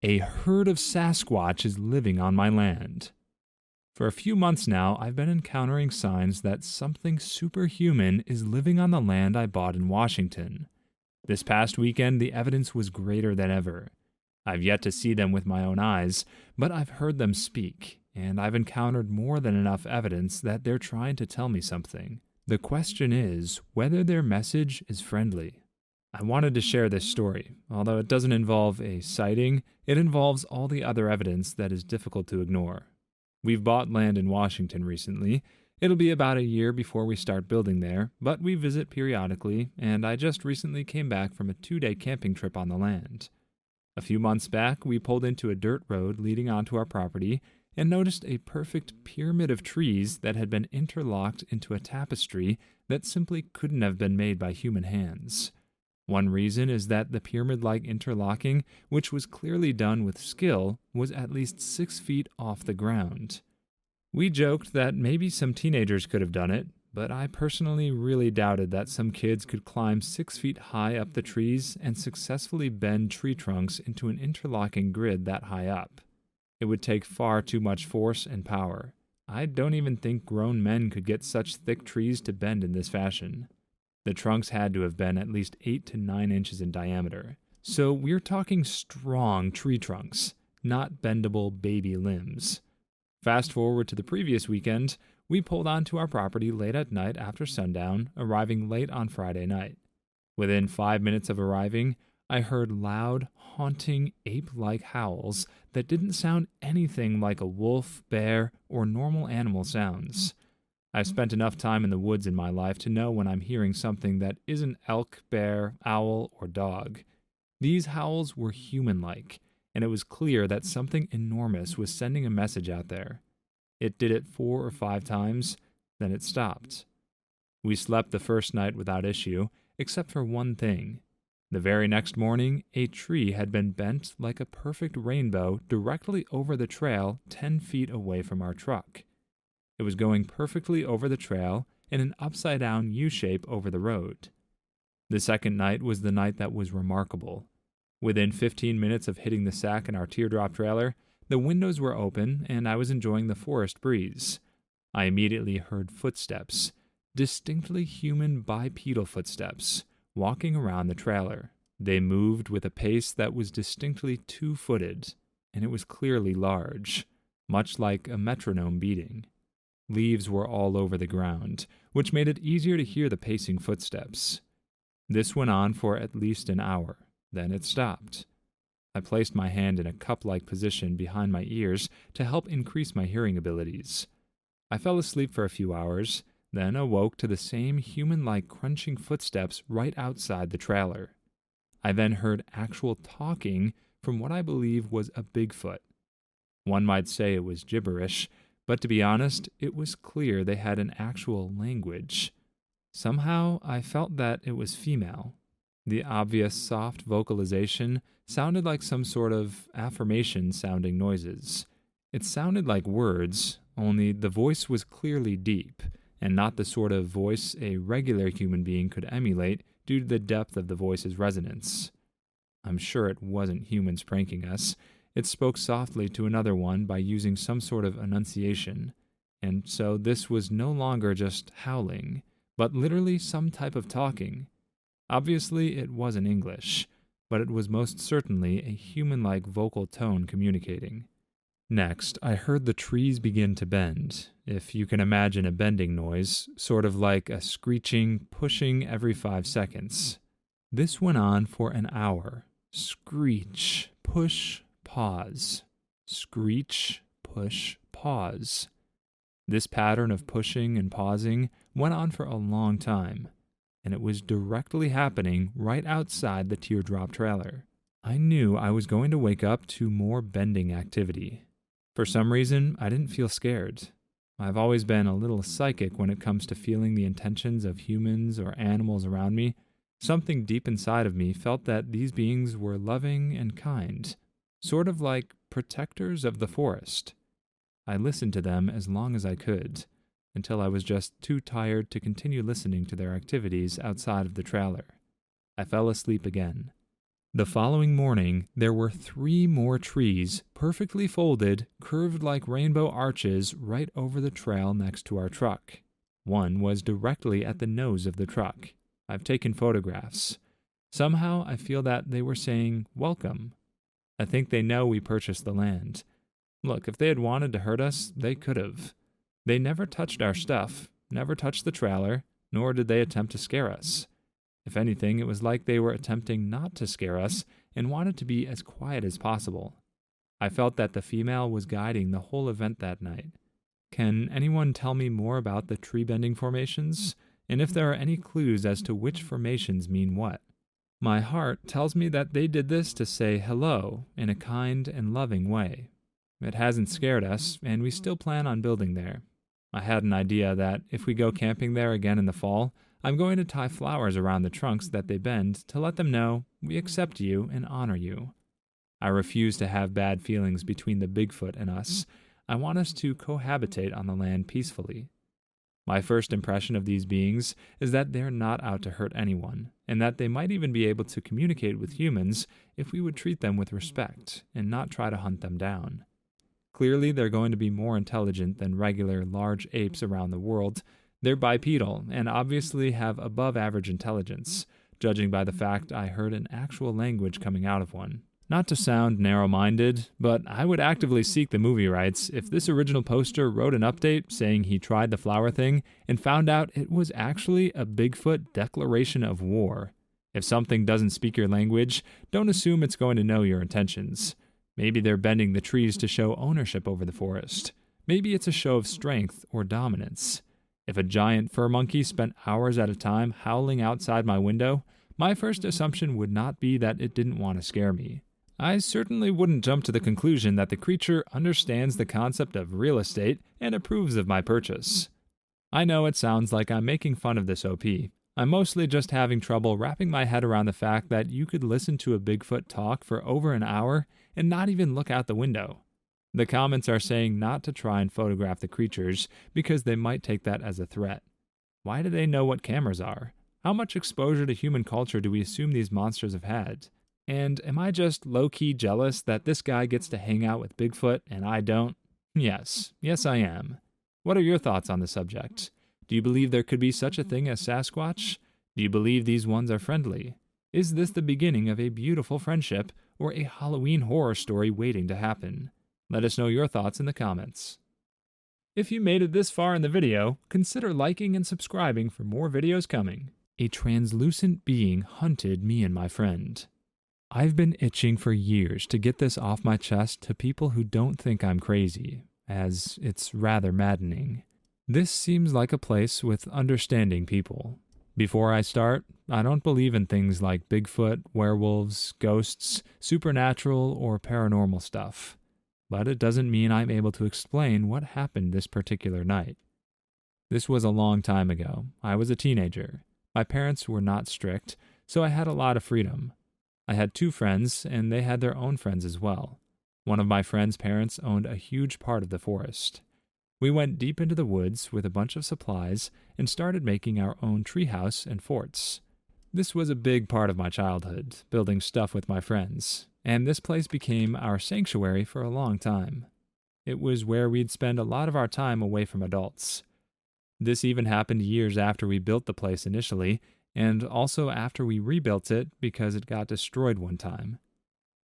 A herd of Sasquatch is living on my land. For a few months now, I've been encountering signs that something superhuman is living on the land I bought in Washington. This past weekend, the evidence was greater than ever. I've yet to see them with my own eyes, but I've heard them speak, and I've encountered more than enough evidence that they're trying to tell me something. The question is whether their message is friendly. I wanted to share this story. Although it doesn't involve a sighting, it involves all the other evidence that is difficult to ignore. We've bought land in Washington recently. It'll be about a year before we start building there, but we visit periodically, and I just recently came back from a 2-day camping trip on the land. A few months back, we pulled into a dirt road leading onto our property and noticed a perfect pyramid of trees that had been interlocked into a tapestry that simply couldn't have been made by human hands. One reason is that the pyramid-like interlocking, which was clearly done with skill, was at least 6 feet off the ground. We joked that maybe some teenagers could have done it, but I personally really doubted that some kids could climb 6 feet high up the trees and successfully bend tree trunks into an interlocking grid that high up. It would take far too much force and power. I don't even think grown men could get such thick trees to bend in this fashion. The trunks had to have been at least 8 to 9 inches in diameter. So we're talking strong tree trunks, not bendable baby limbs. Fast forward to the previous weekend, we pulled onto our property late at night after sundown, arriving late on Friday night. Within 5 minutes of arriving, I heard loud, haunting, ape-like howls that didn't sound anything like a wolf, bear, or normal animal sounds. I've spent enough time in the woods in my life to know when I'm hearing something that isn't elk, bear, owl, or dog. These howls were human-like, and it was clear that something enormous was sending a message out there. It did it 4 or 5 times, then it stopped. We slept the first night without issue, except for one thing. The very next morning, a tree had been bent like a perfect rainbow directly over the trail 10 feet away from our truck. It was going perfectly over the trail in an upside-down U-shape over the road. The second night was the night that was remarkable. Within 15 minutes of hitting the sack in our teardrop trailer, the windows were open and I was enjoying the forest breeze. I immediately heard footsteps, distinctly human bipedal footsteps, walking around the trailer. They moved with a pace that was distinctly 2-footed, and it was clearly large, much like a metronome beating. Leaves were all over the ground, which made it easier to hear the pacing footsteps. This went on for at least an hour. Then it stopped. I placed my hand in a cup-like position behind my ears to help increase my hearing abilities. I fell asleep for a few hours, then awoke to the same human-like crunching footsteps right outside the trailer. I then heard actual talking from what I believe was a Bigfoot. One might say it was gibberish, but to be honest, it was clear they had an actual language. Somehow, I felt that it was female. The obvious soft vocalization sounded like some sort of affirmation-sounding noises. It sounded like words, only the voice was clearly deep, and not the sort of voice a regular human being could emulate due to the depth of the voice's resonance. I'm sure it wasn't humans pranking us. It spoke softly to another one by using some sort of enunciation, and so this was no longer just howling, but literally some type of talking. Obviously, it wasn't English, but it was most certainly a human-like vocal tone communicating. Next, I heard the trees begin to bend, if you can imagine a bending noise, sort of like a screeching, pushing every 5 seconds. This went on for an hour. Screech, push, pause. Screech, push, pause. This pattern of pushing and pausing went on for a long time, and it was directly happening right outside the teardrop trailer. I knew I was going to wake up to more bending activity. For some reason, I didn't feel scared. I've always been a little psychic when it comes to feeling the intentions of humans or animals around me. Something deep inside of me felt that these beings were loving and kind, sort of like protectors of the forest. I listened to them as long as I could, until I was just too tired to continue listening to their activities outside of the trailer. I fell asleep again. The following morning, there were 3 more trees, perfectly folded, curved like rainbow arches right over the trail next to our truck. One was directly at the nose of the truck. I've taken photographs. Somehow, I feel that they were saying, "Welcome." I think they know we purchased the land. Look, if they had wanted to hurt us, they could have. They never touched our stuff, never touched the trailer, nor did they attempt to scare us. If anything, it was like they were attempting not to scare us and wanted to be as quiet as possible. I felt that the female was guiding the whole event that night. Can anyone tell me more about the tree-bending formations, and if there are any clues as to which formations mean what? My heart tells me that they did this to say hello in a kind and loving way. It hasn't scared us, and we still plan on building there. I had an idea that if we go camping there again in the fall, I'm going to tie flowers around the trunks that they bend to let them know we accept you and honor you. I refuse to have bad feelings between the Bigfoot and us. I want us to cohabitate on the land peacefully. My first impression of these beings is that they're not out to hurt anyone, and that they might even be able to communicate with humans if we would treat them with respect and not try to hunt them down. Clearly, they're going to be more intelligent than regular large apes around the world. They're bipedal and obviously have above-average intelligence, judging by the fact I heard an actual language coming out of one. Not to sound narrow-minded, but I would actively seek the movie rights if this original poster wrote an update saying he tried the flower thing and found out it was actually a Bigfoot declaration of war. If something doesn't speak your language, don't assume it's going to know your intentions. Maybe they're bending the trees to show ownership over the forest. Maybe it's a show of strength or dominance. If a giant fur monkey spent hours at a time howling outside my window, my first assumption would not be that it didn't want to scare me. I certainly wouldn't jump to the conclusion that the creature understands the concept of real estate and approves of my purchase. I know it sounds like I'm making fun of this OP. I'm mostly just having trouble wrapping my head around the fact that you could listen to a Bigfoot talk for over an hour and not even look out the window. The comments are saying not to try and photograph the creatures because they might take that as a threat. Why do they know what cameras are? How much exposure to human culture do we assume these monsters have had? And am I just low-key jealous that this guy gets to hang out with Bigfoot and I don't? Yes I am. What are your thoughts on the subject? Do you believe there could be such a thing as Sasquatch? Do you believe these ones are friendly? Is this the beginning of a beautiful friendship or a Halloween horror story waiting to happen? Let us know your thoughts in the comments. If you made it this far in the video, consider liking and subscribing for more videos coming. A translucent being hunted me and my friend. I've been itching for years to get this off my chest to people who don't think I'm crazy, as it's rather maddening. This seems like a place with understanding people. Before I start, I don't believe in things like Bigfoot, werewolves, ghosts, supernatural, or paranormal stuff. But it doesn't mean I'm able to explain what happened this particular night. This was a long time ago. I was a teenager. My parents were not strict, so I had a lot of freedom. I had 2 friends, and they had their own friends as well. One of my friends' parents owned a huge part of the forest. We went deep into the woods with a bunch of supplies and started making our own treehouse and forts. This was a big part of my childhood, building stuff with my friends, and this place became our sanctuary for a long time. It was where we'd spend a lot of our time away from adults. This even happened years after we built the place initially, and also after we rebuilt it because it got destroyed one time.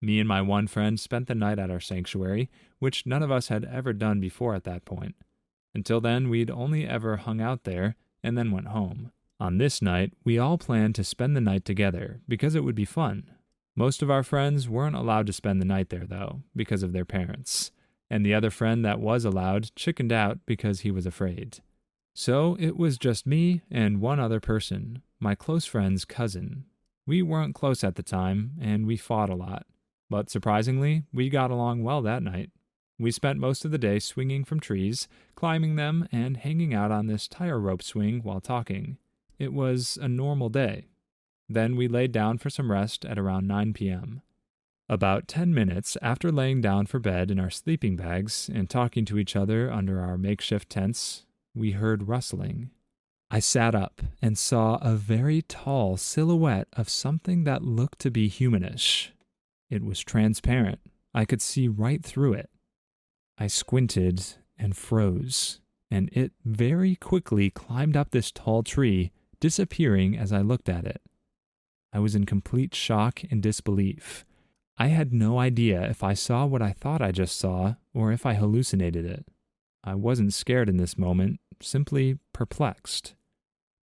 Me and my one friend spent the night at our sanctuary, which none of us had ever done before at that point. Until then, we'd only ever hung out there and then went home. On this night, we all planned to spend the night together because it would be fun. Most of our friends weren't allowed to spend the night there, though, because of their parents, and the other friend that was allowed chickened out because he was afraid. So it was just me and one other person, my close friend's cousin. We weren't close at the time, and we fought a lot. But surprisingly, we got along well that night. We spent most of the day swinging from trees, climbing them, and hanging out on this tire rope swing while talking. It was a normal day. Then we laid down for some rest at around 9 p.m. About 10 minutes after laying down for bed in our sleeping bags and talking to each other under our makeshift tents, we heard rustling. I sat up and saw a very tall silhouette of something that looked to be humanish. It was transparent. I could see right through it. I squinted and froze, and it very quickly climbed up this tall tree, disappearing as I looked at it. I was in complete shock and disbelief. I had no idea if I saw what I thought I just saw or if I hallucinated it. I wasn't scared in this moment, simply perplexed.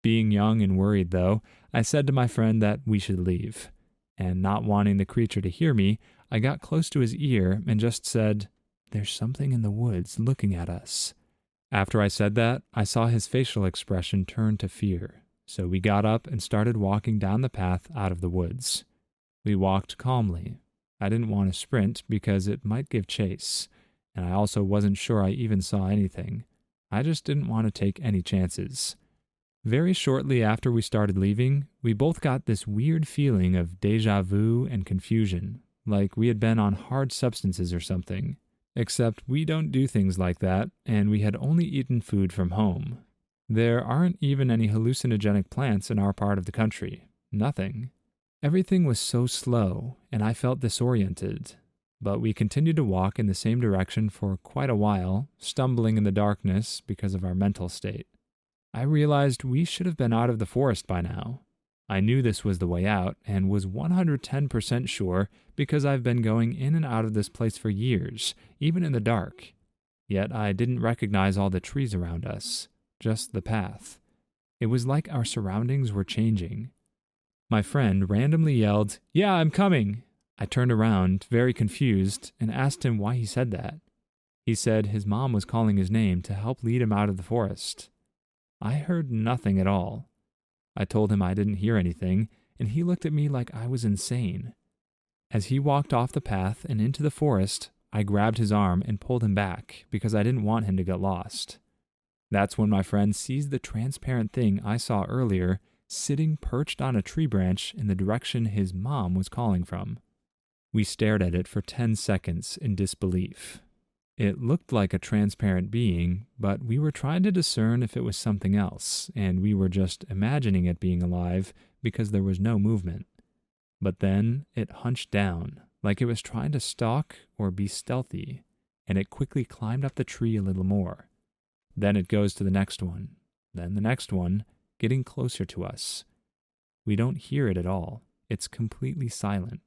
Being young and worried, though, I said to my friend that we should leave. And not wanting the creature to hear me, I got close to his ear and just said, "There's something in the woods looking at us." After I said that, I saw his facial expression turn to fear. So we got up and started walking down the path out of the woods. We walked calmly. I didn't want to sprint because it might give chase, and I also wasn't sure I even saw anything. I just didn't want to take any chances. Very shortly after we started leaving, we both got this weird feeling of déjà vu and confusion, like we had been on hard substances or something. Except we don't do things like that, and we had only eaten food from home. There aren't even any hallucinogenic plants in our part of the country. Nothing. Everything was so slow, and I felt disoriented. But we continued to walk in the same direction for quite a while, stumbling in the darkness because of our mental state. I realized we should have been out of the forest by now. I knew this was the way out, and was 110% sure because I've been going in and out of this place for years, even in the dark. Yet I didn't recognize all the trees around us, just the path. It was like our surroundings were changing. My friend randomly yelled, "Yeah, I'm coming!" I turned around, very confused, and asked him why he said that. He said his mom was calling his name to help lead him out of the forest. I heard nothing at all. I told him I didn't hear anything, and he looked at me like I was insane. As he walked off the path and into the forest, I grabbed his arm and pulled him back because I didn't want him to get lost. That's when my friend sees the transparent thing I saw earlier sitting perched on a tree branch in the direction his mom was calling from. We stared at it for 10 seconds in disbelief. It looked like a transparent being, but we were trying to discern if it was something else, and we were just imagining it being alive because there was no movement. But then it hunched down, like it was trying to stalk or be stealthy, and it quickly climbed up the tree a little more. Then it goes to the next one, then the next one, getting closer to us. We don't hear it at all. It's completely silent.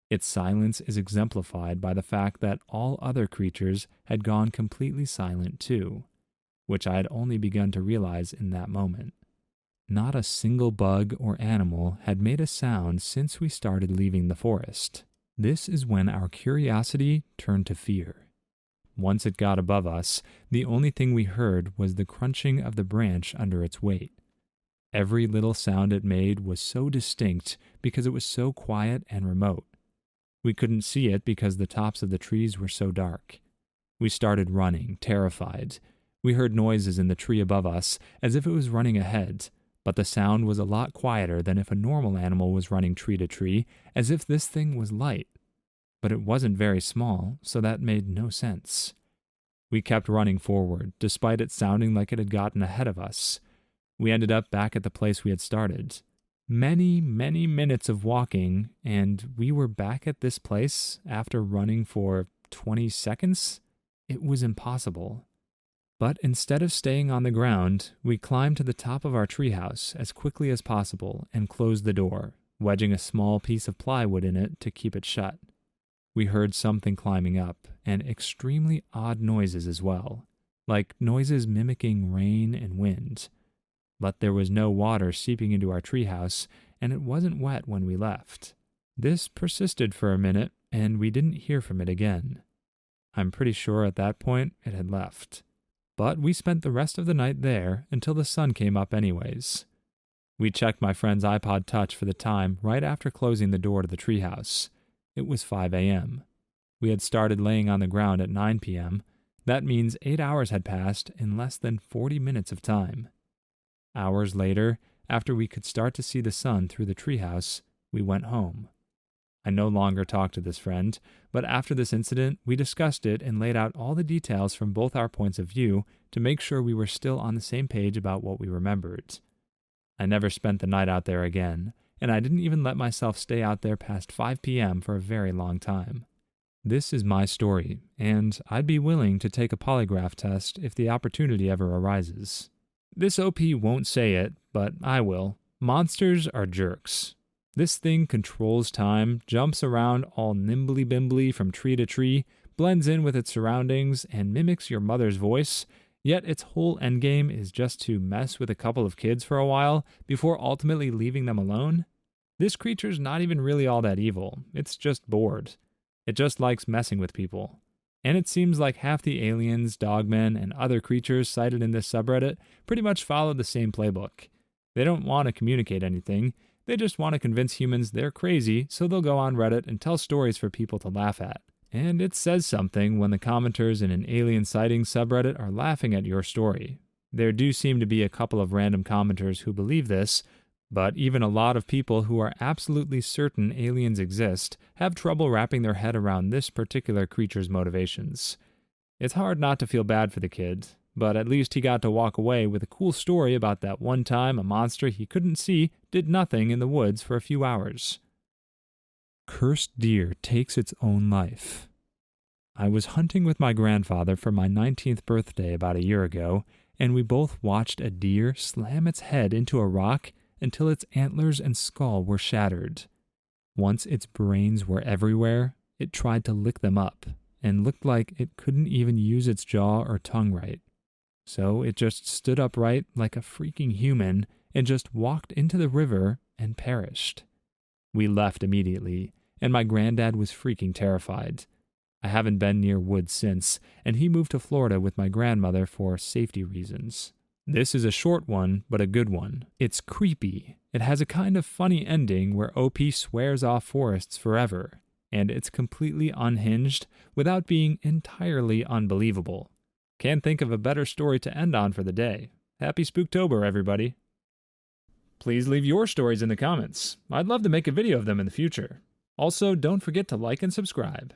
Its silence is exemplified by the fact that all other creatures had gone completely silent too, which I had only begun to realize in that moment. Not a single bug or animal had made a sound since we started leaving the forest. This is when our curiosity turned to fear. Once it got above us, the only thing we heard was the crunching of the branch under its weight. Every little sound it made was so distinct because it was so quiet and remote. We couldn't see it because the tops of the trees were so dark. We started running, terrified. We heard noises in the tree above us, as if it was running ahead, but the sound was a lot quieter than if a normal animal was running tree to tree, as if this thing was light. But it wasn't very small, so that made no sense. We kept running forward, despite it sounding like it had gotten ahead of us. We ended up back at the place we had started. Many minutes of walking, and we were back at this place after running for 20 seconds? It was impossible. But instead of staying on the ground, we climbed to the top of our treehouse as quickly as possible and closed the door, wedging a small piece of plywood in it to keep it shut. We heard something climbing up, and extremely odd noises as well, like noises mimicking rain and wind. But there was no water seeping into our treehouse, and it wasn't wet when we left. This persisted for a minute, and we didn't hear from it again. I'm pretty sure at that point it had left. But we spent the rest of the night there until the sun came up anyways. We checked my friend's iPod Touch for the time right after closing the door to the treehouse. It was 5 a.m. We had started laying on the ground at 9 p.m. That means 8 hours had passed in less than 40 minutes of time. Hours later, after we could start to see the sun through the treehouse, we went home. I no longer talk to this friend, but after this incident, we discussed it and laid out all the details from both our points of view to make sure we were still on the same page about what we remembered. I never spent the night out there again, and I didn't even let myself stay out there past 5 p.m. for a very long time. This is my story, and I'd be willing to take a polygraph test if the opportunity ever arises. This OP won't say it, but I will. Monsters are jerks. This thing controls time, jumps around all nimbly-bimbly from tree to tree, blends in with its surroundings, and mimics your mother's voice, yet its whole endgame is just to mess with a couple of kids for a while before ultimately leaving them alone. This creature's not even really all that evil, it's just bored. It just likes messing with people. And it seems like half the aliens, dogmen, and other creatures cited in this subreddit pretty much follow the same playbook. They don't want to communicate anything. They just want to convince humans they're crazy, so they'll go on Reddit and tell stories for people to laugh at. And it says something when the commenters in an alien sighting subreddit are laughing at your story. There do seem to be a couple of random commenters who believe this, but even a lot of people who are absolutely certain aliens exist have trouble wrapping their head around this particular creature's motivations. It's hard not to feel bad for the kid, but at least he got to walk away with a cool story about that one time a monster he couldn't see did nothing in the woods for a few hours. Cursed deer takes its own life. I was hunting with my grandfather for my 19th birthday about a year ago, and we both watched a deer slam its head into a rock until its antlers and skull were shattered. Once its brains were everywhere, it tried to lick them up, and looked like it couldn't even use its jaw or tongue right. So it just stood upright like a freaking human and just walked into the river and perished. We left immediately, and my granddad was freaking terrified. I haven't been near woods since, and he moved to Florida with my grandmother for safety reasons. This is a short one, but a good one. It's creepy. It has a kind of funny ending where OP swears off forests forever, and it's completely unhinged without being entirely unbelievable. Can't think of a better story to end on for the day. Happy Spooktober, everybody. Please leave your stories in the comments. I'd love to make a video of them in the future. Also, don't forget to like and subscribe.